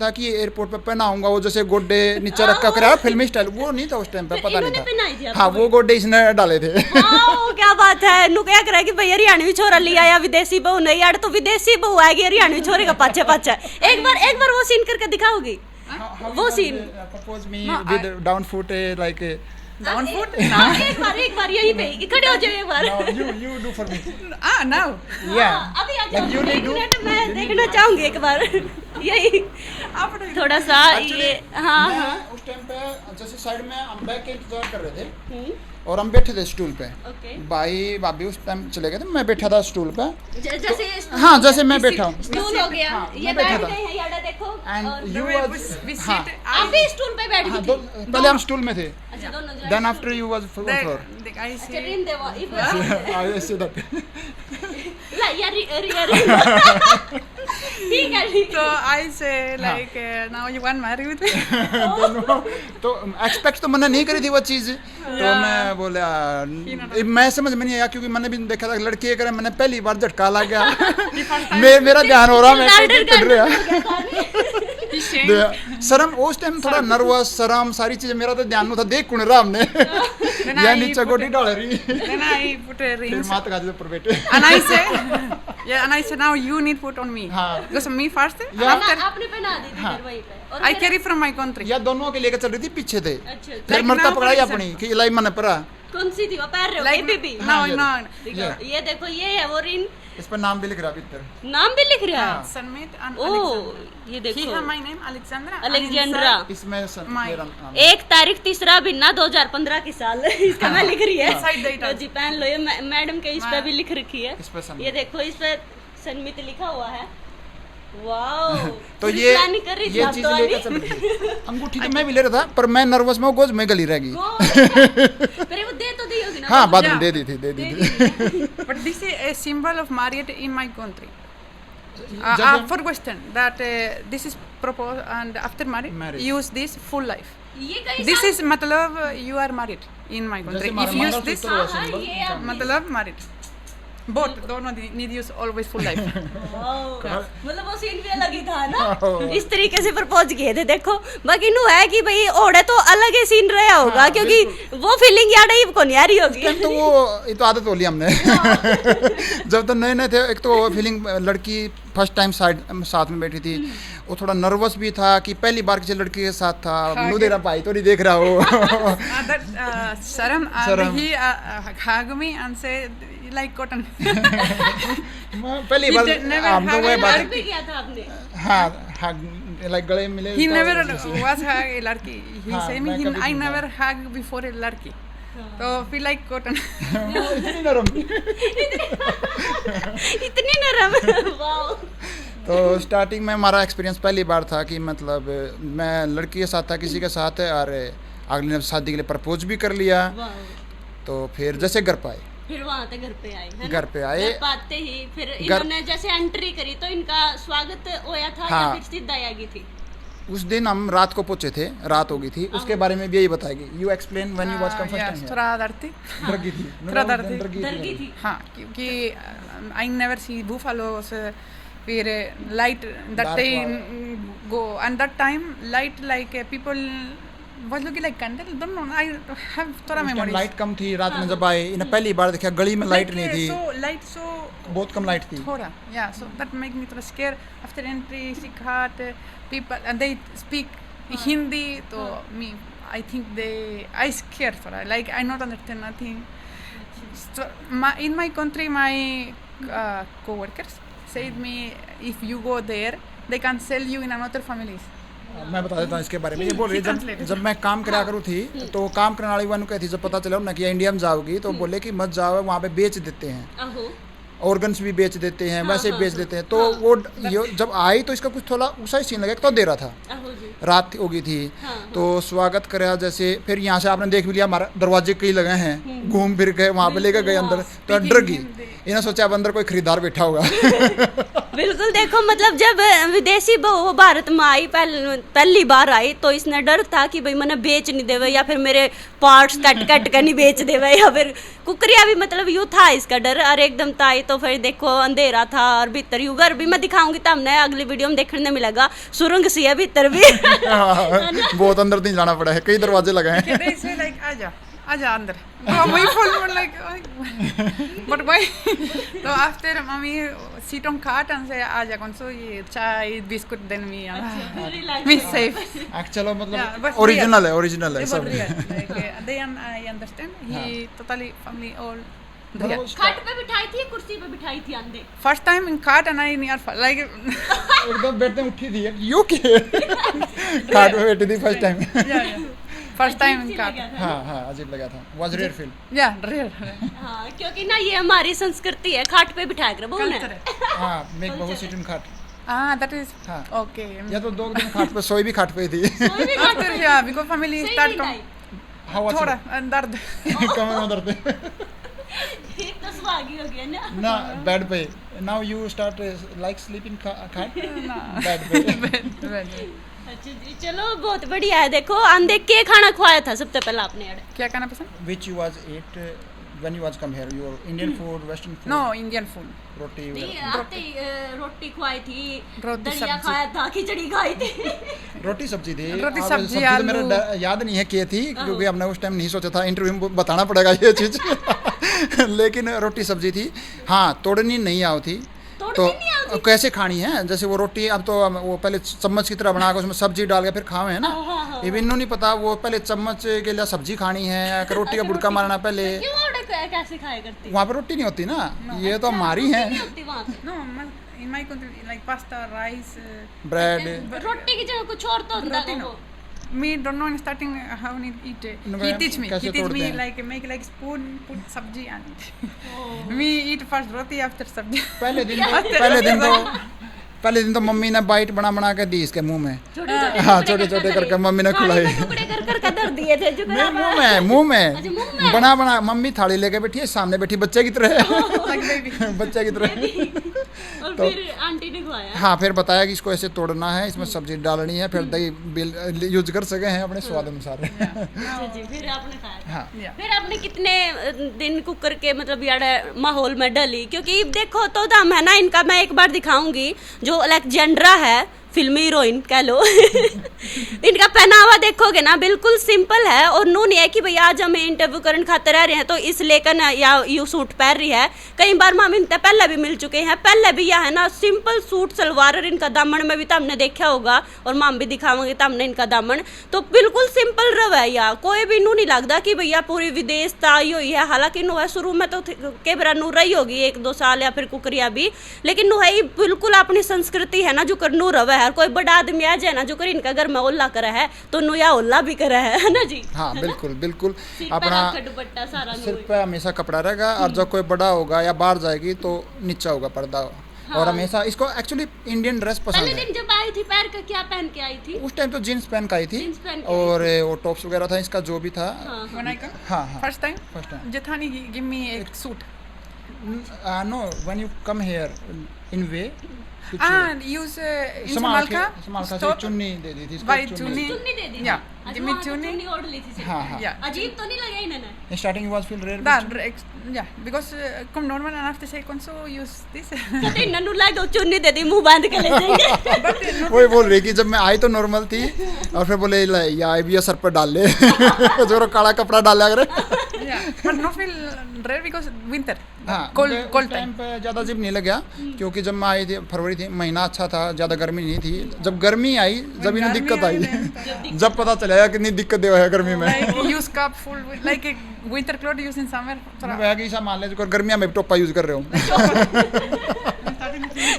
था कि एयरपोर्ट पे पहनाऊंगा वो जैसे गोड्डे नीचे रखा कर फिल्मी स्टाइल, वो नहीं था उस टाइम पे, पता नहीं था। हाँ वो गोड्डे इसने डाले थे। क्या बात है। नु क्या करे कि भैया हरियाणवी छोरा लिया या विदेशी बहू नहीं यार, तो विदेशी बहू आएगी हरियाणवी छोरे का पाछे पाछे। एक बार वो सीन करके दिखाओगी, वो scene propose me with down foot like down foot. एक बार यहीं पे खड़े हो जाओ एक बार। you do for me now yeah अभी आ जाओ, Like you एक do? मिनट मैं देखना चाहूंगी एक बार। यही थोड़ा सा ये हाँ मैं हाँ उस टाइम पे जैसे साइड में हम बैग के इंतजार कर रहे थे हम्म, और हम बैठे थे स्टूल पे। ओके। भाई भाभी उस टाइम चले गए थे, मैं बैठा था स्टूल पे। जैसे हाँ जैसे मैं बैठा हूँ स्टूल हो गया, हाँ, ये मैं बैठा बैठ था। गए हैं याडा देखो। और एंड यू we वाज हाँ sit आप भी स्टूल पे बैठ हाँ गई दो थी। पहले हम स्टूल में थे, अच्छा दोनों जगह। Then after you was floor the guy अच्छा say रिन देवा इधर आई से दैट ला यार यार ठीक है ठीक so I say like now you want marry with me तो एक्सपेक्ट तो मैंने नहीं करी थी वो चीज़, तो मैं बोला मैं समझ में नहीं आया क्योंकि मैंने भी देखा था लड़की करे, मैंने पहली बार झटका लग गया। मेरा ध्यान हो रहा मैं कहीं चढ़ रहा he changed शर्म उस टाइम थोड़ा नर्वस शर्म सारी चीजें मेरा तो ध्यान में था, देख कौन रहा हमने Then या I नीचे put गोटी डाल रही then I put a फिर rings माता का ऊपर बैठे। and I say yeah and I say now you need put on me हाँ। because me first and Yeah. after आपने पहना दी थी फिर वहीं पे और I carry from my country या दोनों के लेकर चल रही थी, पीछे थे अच्छा फिर Like मरता now, पकड़ाई for अपनी कि लाई मन परा कौन सी थी वो पैर रहे हो like बेबी no हाँ, no देखो ये देखो ये है वो रिन, इस पर नाम भी लिख रहा भीतर। नाम भी लिख रहा है। Sanmeet and ओ Alexandra ये he देखो have my name Alexandra and Alexandra. इसमें My- मेरा नाम 1 तारीख 3 महीना 2015 की साल इसका मैं लिख रही है। Inside date तो जी पहन लो ये मैडम के इस पे भी लिख रखी है। इस पे सनमित। ये देखो इस पे सनमित लिखा हुआ है। वाओ तो ये प्लानिंग कर रही थी आप चीज तो लेकर अभी। चल रही थी। अंगूठी तो मैं भी ले रहा था पर मैं नर्वस में वो गोज में गली रह गई। फिर वो दे तो दी होगी ना। हाँ बाद में Yeah. दे दी थी but this is a symbol of marriage in my country जैसे- for question that this is proposed and after marriage Marriage. use this full life ये कहीं this is matlab you are married in my country जैसे if you use this mangalsutra हाँ, symbol, ये आप- matlab married both दोनों need use always full life मतलब वो scene भी अलग ही था ना। इस तरीके से प्रपोज किए थे देखो। बाकी नु है कि भाई ओढ़े तो अलग ही सीन रहा होगा हाँ, क्योंकि वो फीलिंग याद आई को नहीं आ रही होगी। तो वो ये तो आदत हो ली हमने जब तो नए नए थे, एक तो फीलिंग लड़की फर्स्ट टाइम साथ में बैठी थी, वो थोड़ा नर्वस भी था कि पहली बार किसी लड़की के साथ था, नु तेरा भाई तो नहीं देख रहा हो that Saram Saram. and he hug me and say you like cotton पहली He बार did never हम तो hug वही a बात भी किया था आपने। हाँ लाइक गले मिले he तो never जैसे- was hug a ladki he हाँ, say me मैं he, कभी I नहीं never hug before a ladki so feel like cotton इतनी नरम। इतनी नरम। वाओ तो स्टार्टिंग में हमारा एक्सपीरियंस पहली बार था कि मतलब मैं लड़की के साथ था, किसी के साथ है, और अगले ने शादी के लिए प्रपोज भी कर लिया। वाओ तो फिर जैसे घर पे आए, फिर वहाँ तक घर पे आए है घर पे आए। घर पे आते ही फिर इन्होंने जैसे एंट्री करी तो इनका स्वागत होया था या हाँ। फिर सीधा आ गई थी। उस दिन हम रात को पहुंचे थे, रात हो गई थी, उसके बारे में भी यही बताएगी। You explain when you was come yes first थोड़ा डरती टाइम। डर गई थी, थोड़ा डर थी। डर गई थी। हाँ क्योंकि I never see buffaloes फिर light that Dark time wow. go and that time light like people was looking like candle don't know I have थोड़ा memories लाइट कम थी रात में जब आए, इन्हें पहली बार देखा गली में लाइट नहीं थी, so light so बहुत कम लाइट थी। थोड़ा yeah so that make me थोड़ा scared after entry Sikhat people and they speak Hindi तो me I think they I scared थोड़ा like I not understand nothing so in my country my co-workers said me if you go there they can sell you in another families मैं बता देता हूँ इसके बारे में। ये बोल रही है जब मैं काम करा करूँ थी तो काम करने वाली वालों कहती जब पता चला ना कि इंडिया में जाओगी तो बोले कि मत जाओ, वहाँ पे बेच देते हैं, अहो ऑर्गन्स भी बेच देते हैं, वैसे भी बेच देते हैं। तो वो जब आई तो इसका कुछ थोड़ा उसा ही सीन लगा तो दे रहा था, अहो जी रात हो गई थी। तो स्वागत करा जैसे, फिर यहाँ से आपने देख भी लिया हमारा दरवाजे कई लगे हैं, घूम फिर गए वहाँ पे लेकर गए अंदर, तो डर गई। इन्हें सोचा अब अंदर कोई खरीदार बैठा होगा बिल्कुल देखो मतलब जब विदेशी बहू वो भारत में आई पहली बार आई तो इसने डर था कि भाई मैंने बेच नहीं देवे या फिर मेरे पार्ट्स कट कट कर नहीं बेच देवे या फिर कुकरिया भी मतलब यूँ था इसका डर। और एकदम ताई तो फिर देखो अंधेरा था और भीतर यू घर भी मैं दिखाऊंगी तो हमने अगली वीडियो में देखने मिलेगा सुरंग सी है भीतर भी। बहुत अंदर नहीं जाना पड़ा है, कई दरवाजे लगाए हैं। They say like aja अंदर we full like but why so after mommy sit on cart and say aja कौन सो ये चाय बिस्कुट then we safe चलो Yeah, मतलब but ओरिजिनल है they सब। were real like they and I understand he totally family all real. खाट पे बिठाई थी कुर्सी पे बिठाई थी अंधे। First time in cart and I near like एकदम बेड में उठी थी यू के खाट पे बैठी थी first time. yeah first time in cart हाँ अजीब लगा था, was rare feel. yeah real हाँ क्योंकि ना ये हमारी संस्कृति है खाट पे बिठा कर बहू ने। हाँ मेक बहु सिट इन खाट। that is हाँ। okay या तो 2 दिन खाट पे सोई भी खाट पे ही थी। after yeah because family start come हवा थोड़ा दर्द कमर में दर्द है। एक तो सुहागी हो गया ना। ना बेड पे now you start like sleep in खाट बेड पे। अच्छा जी चलो बहुत बढ़िया है। देखो अंधे के खाना खवाया था सबसे पहले आपने यार? क्या खाना पसंद Which you was ate when you was come here? Your Indian food, Western food? no Indian food रोटी नहीं आते ही, रोटी खवाई थी, रोटी दलिया सब्जी। खाया था, खिचड़ी खाई थी। रोटी सब्जी थी। रोटी, अब सब्जी, तो आलू। मेरा याद नहीं है क्या थी क्योंकि हमने उस टाइम नहीं सोचा था, इंटरव्यू में बताना पड़ेगा ये चीज़। लेकिन रोटी सब्जी थी। हाँ तोड़नी नहीं आओ थी तो कैसे खानी है, जैसे वो रोटी अब तो वो पहले चम्मच की तरह बना के उसमें सब्जी डाल के फिर खावे है ना। ये इन्हों नहीं पता वो पहले चम्मच के लिए सब्जी खानी है, रोटी का बुड़का मारना पहले। क्यों औरत कैसे खाया करती? वहाँ पे रोटी नहीं होती ना, ये तो हमारी है। नहीं होती वहाँ पे। no in my country like pasta rice bread रोटी की जगह कुछ और तो होता है वो। me don't know in starting how we eat No, he ma'am, teach me कैसे he teach तोड़ते me हैं? like make like spoon put sabji and me eat first roti after sabji पहले दिन तो मम्मी ने बाइट बना के दी इसके मुंह में। छोटे हाँ छोटे करके मम्मी ने खिलाई। टुकड़े कर कर दिए थे जो नहीं मुंह में बना मम्मी थाली लेके बैठी है, सामने बैठी बच्चे की तरह। like baby बच्चे की तरह। और फिर आंटी ने खवाया। हाँ फिर बताया कि इसको ऐसे तोड़ना है, इसमें सब्जी डालनी है, फिर दही यूज कर सके हैं अपने स्वाद अनुसार। अच्छा जी फिर आपने खाया। हाँ yeah फिर आपने कितने दिन कुकर के मतलब यार माहौल में डली? क्योंकि देखो तो दम है ना इनका, मैं एक बार दिखाऊंगी जो अलेक्जेंड्रा है फिल्मी हीरोइन कह लो। इनका पहनावा देखोगे ना बिल्कुल सिंपल है और नून है कि भैया आज हमें इंटरव्यू करने खाते रह रहे हैं तो इस लेकर ना या यू सूट पहन रही है। कई बार माम इनसे पहले भी मिल चुके हैं, पहले भी यह है ना सिंपल सूट सलवार और इनका दामन में भी तो हमने देखा होगा और माम भी दिखावांगे तो हमने इनका दामन तो बिल्कुल सिंपल रवैया, कोई भी नू नहीं लगता कि भैया पूरी विदेश ताई हुई है। हालांकि नु है शुरू में तो के बरा नू रही होगी 1-2 साल या फिर कुकरिया भी, लेकिन नु है बिल्कुल अपनी संस्कृति है ना जो कर नू रवे है। कोई बड़ा आदमी आ जाए ना जो कर इनका घर में ओल्ला करा है तो नु या ओल्ला भी करा है ना जी। हाँ बिल्कुल अपना अपना दुपट्टा सारा सिर पे हमेशा कपड़ा रहेगा और जब कोई बड़ा होगा या बाहर जाएगी तो नीचा होगा पर्दा। और हमेशा इसको एक्चुअली इंडियन ड्रेस पसंद पहले है। दिन जब आई थी पैर का क्या पहन के आई थी? उस टाइम तो जीन्स पहन के आई थी जीन्स पहन के और वो टॉप्स वगैरह था इसका जो भी था। when I come हाँ first time first time. Jethani give me a suit know when you come here in way and use in Samalkha Samalka से चुन्नी दे दी थी इसको। White चुन्नी चुन्नी दे दी। yeah अच्छा, give me वहाँ तो chunni चुन्नी ओढ़ ली थी सिर्फ। हाँ yeah अजीब तो नहीं लगा इन्हें? Starting was feel rare that yeah because come normal and after say so use this कहते इन्हें नु लाए दो चुन्नी दे दी मुंह बांध के ले जाएंगे। but no वही बोल रही कि जब मैं आई तो नॉर्मल थी और फिर बोले या भी सर पर डाल ले। जो काला कपड़ा डाला अगर। yeah but no feel rare because winter हाँ cold टाइम time पे ज़्यादा अजीब नहीं लगा क्योंकि जब मैं आई थी फरवरी थी महीना अच्छा था, ज़्यादा गर्मी नहीं थी। जब गर्मी आई जब इन्हें दिक्कत आई, जब पता चला कितनी दिक्कत है गर्मी में। like use cup full with, like a winter clothes use in summer वह कि ऐसा मान लीजिए गर्मियाँ में टोपा यूज कर रहे हूँ।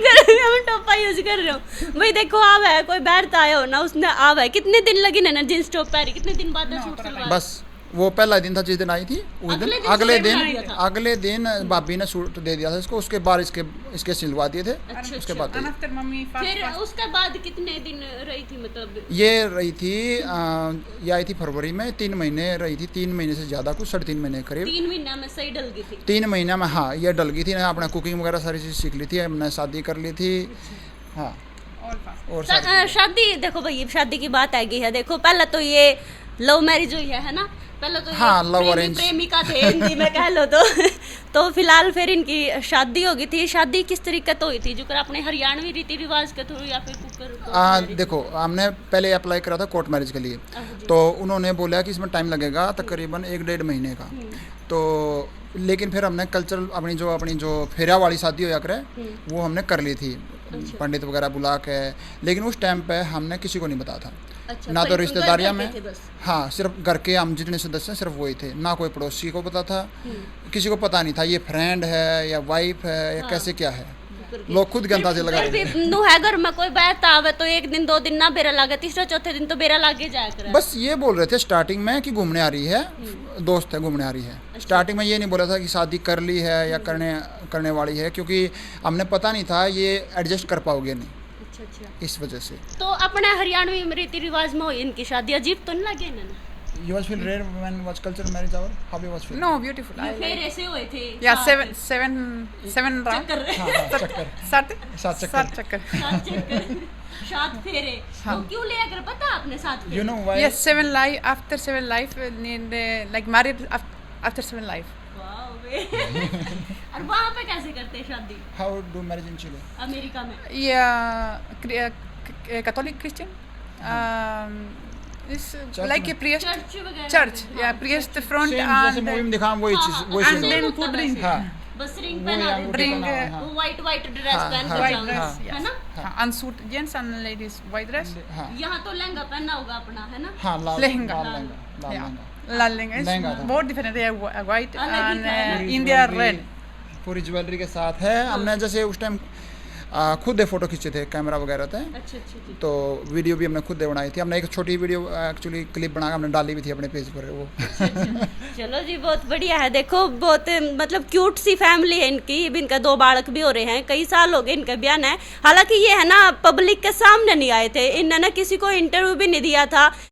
गर्मियों में टोपा यूज कर रहे हो भाई। देखो आव है कोई बाहर तो आया हो ना उसने आव है कितने दिन लगे ना जींस टॉप पहनी, कितने दिन बाद सूट सलवार? बस वो पहला दिन था जिस दिन आई थी उस दिन अगले दिन भाभी ने सूट दे दिया था इसको, उसके बाद इसके सिलवा दिए थे। अच्छा, उसके बाद And after mommy fast फिर fast. उसके बाद कितने दिन रही थी मतलब? ये रही थी ये आई थी फरवरी में, 3 महीने रही थी, 3 महीने से ज़्यादा, कुछ 3.5 महीने करीब। 3 महीना में सही डल गई थी। 3 महीने में हाँ ये डल गई थी ना, अपना कुकिंग वगैरह सारी चीज़ सीख ली थी, हमने शादी कर ली थी। हाँ All fast. और सारी शादी देखो भाई, शादी की बात आ गई है। देखो पहले तो ये लव मैरिज हुई है ना, पहले तो हाँ, ये love arrange। प्रेमिका थे हिंदी में कह लो तो फिलहाल फिर इनकी शादी हो गई थी। शादी किस तरीके तो हुई थी, जो कर अपने हरियाणवी रीति रिवाज के थ्रू या फिर कुकर? देखो हमने पहले अप्लाई करा था कोर्ट मैरिज के लिए, तो उन्होंने बोला कि इसमें टाइम लगेगा तकरीबन 1-1.5 महीने का। तो लेकिन फिर हमने कल्चरल अपनी जो फेरा वाली शादी होया करे वो हमने कर ली थी, पंडित वगैरह बुला के। लेकिन उस टाइम पे हमने किसी को नहीं बताया था। अच्छा, ना तो परिवार रिश्तेदारियां करते में थे बस। हाँ सिर्फ घर के हम जितने सदस्य हैं सिर्फ वही थे, ना कोई पड़ोसी को पता था, किसी को पता नहीं था ये फ्रेंड है या वाइफ है या कैसे क्या है, लोग खुद के अंदाजे लगा फिर रहे थे। भी नु है घर में कोई बात आवे तो 1 दिन 2 दिन ना बेरा लागे, तीसरा चौथे दिन तो बेरा लागे जाया करे। बस ये बोल रहे थे स्टार्टिंग में कि घूमने आ रही है, दोस्त है घूमने आ रही है। स्टार्टिंग में ये नहीं बोला था कि शादी कर ली है या करने वाली है, क्योंकि हमने पता नहीं था ये एडजस्ट कर पाओगे नहीं, अच्छा, इस वजह से। तो अपने हरियाणवी रीति रिवाज में हुई इनकी शादी, अजीब तो नहीं लगे इन्हें? You was feel rare when was cultural marriage our? How you was feel? No, beautiful. I फिर like. ऐसे हुए थे Yeah, seven round. चक्कर हाँ हाँ चक्कर Sat सात चक्कर। Sat चक्कर. 7 चक्कर 7 फेरे। तो क्यों लिया कर पता आपने 7 फेरे? You know why? Yes, 7 life. After 7 life, need like married after 7 life. Wow बे। और वहाँ पे कैसे करते हैं शादी How do marriage in Chile? America में? Yeah, Catholic Christian. It's Church like में? a priest. चर्च वगैरह? Church. Yeah, priest front Same जैसे मूवी में and दिखा वही चीज वही and चीज then है। put ring. हाँ बस रिंग वो पहना या देते Bring, अंगूठी पहना, वो हाँ वाइट ड्रेस हाँ, पहन हाँ, कर white जाओगे, dress. है Yes. ना? And suit gents and ladies white dress. हाँ यहाँ तो लहंगा पहनना होगा अपना, है ना? हाँ लाल लहंगा। लाल लहंगा लाल Yeah. Lehenga La lenga is lehenga था। बहुत different. Yeah, white अलग ही and था, है ना? पूरी India ज्वेलरी- red. पूरी ज्वेलरी के साथ है। हमने जैसे उस टाइम खुद फोटो खींचे थे, कैमरा वगैरह थे, अच्छा जी। तो वीडियो भी हमने खुद बनाई थी। हमने एक छोटी वीडियो एक्चुअली क्लिप बना के हमने डाली भी थी अपने पेज पर वो। चलो जी, बहुत बढ़िया है। देखो बहुत मतलब क्यूट सी फैमिली है इनकी, भी इनका 2 बालक भी हो रहे हैं, कई साल हो गए इनका बयान है। हालांकि ये है ना पब्लिक के सामने नहीं आए थे, इन्होंने किसी को इंटरव्यू भी नहीं दिया था।